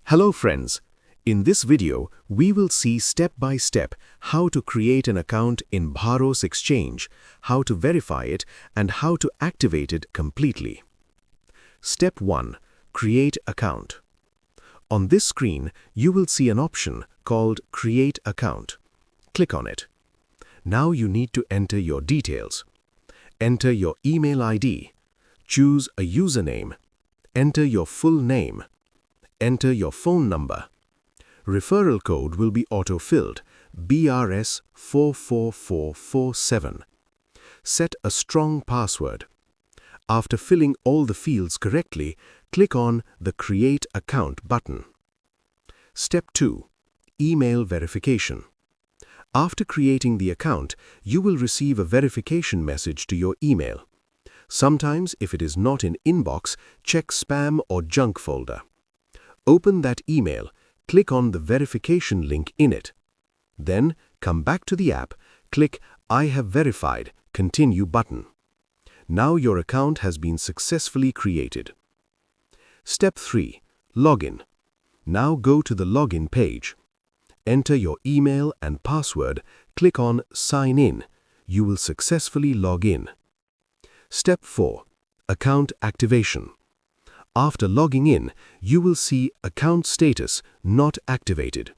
Hello friends, in this video we will see step by step how to create an account in Bharos Exchange, how to verify it and how to activate it completely. Step 1. Create account. On this screen you will see an option called Create Account. Click on it. Now you need to enter your details. Enter your email ID. Choose a username. Enter your full name. Enter your phone number. Referral code will be auto-filled, BRS44447. Set a strong password. After filling all the fields correctly, click on the Create Account button. Step 2. Email verification. After creating the account, you will receive a verification message to your email. Sometimes, if it is not in inbox, check spam or junk folder. Open that email, click on the verification link in it. Then, come back to the app, click I have verified, continue button. Now your account has been successfully created. Step 3. Login. Now go to the login page. Enter your email and password, click on Sign In. You will successfully log in. Step 4. Account activation. After logging in, you will see Account Status Not Activated.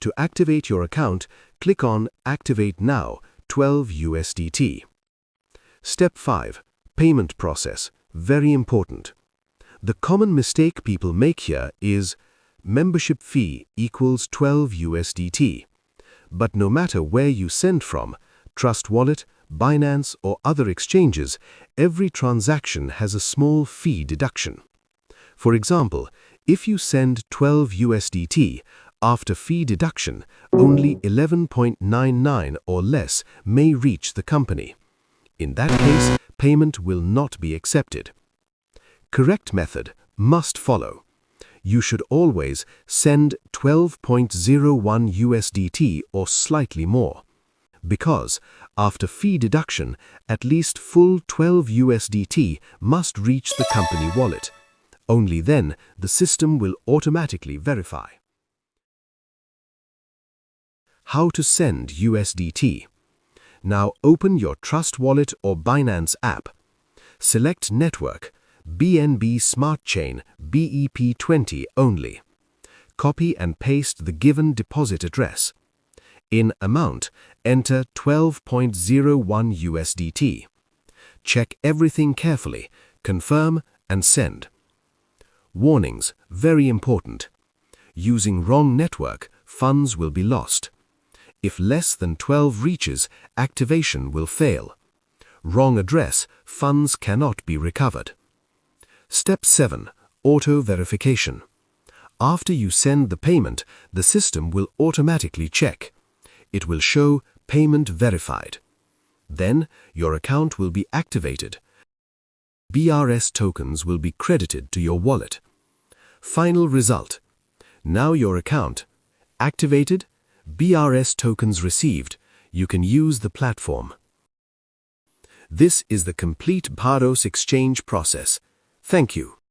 To activate your account, click on Activate Now, 12 USDT. Step 5. Payment process. Very important. The common mistake people make here is membership fee equals 12 USDT. But no matter where you send from, Trust Wallet, Binance or other exchanges, every transaction has a small fee deduction. For example, if you send 12 USDT, after fee deduction, only 11.99 or less may reach the company. In that case, payment will not be accepted. Correct method must follow. You should always send 12.01 USDT or slightly more. Because, after fee deduction, at least full 12 USDT must reach the company wallet. Only then the system will automatically verify. How to send USDT. Now open your Trust Wallet or Binance app. Select Network, BNB Smart Chain BEP20 only. Copy and paste the given deposit address. In amount, enter 12.01 USDT. Check everything carefully, confirm and send. Warnings, very important. Using wrong network, funds will be lost. If less than 12 reaches, activation will fail. Wrong address, funds cannot be recovered. Step 7. Auto verification. After you send the payment, the system will automatically check. It will show payment verified. Then, your account will be activated. BRS tokens will be credited to your wallet. Final result. Now your account activated, BRS tokens received. You can use the platform. This is the complete Bharos Exchange process. Thank you.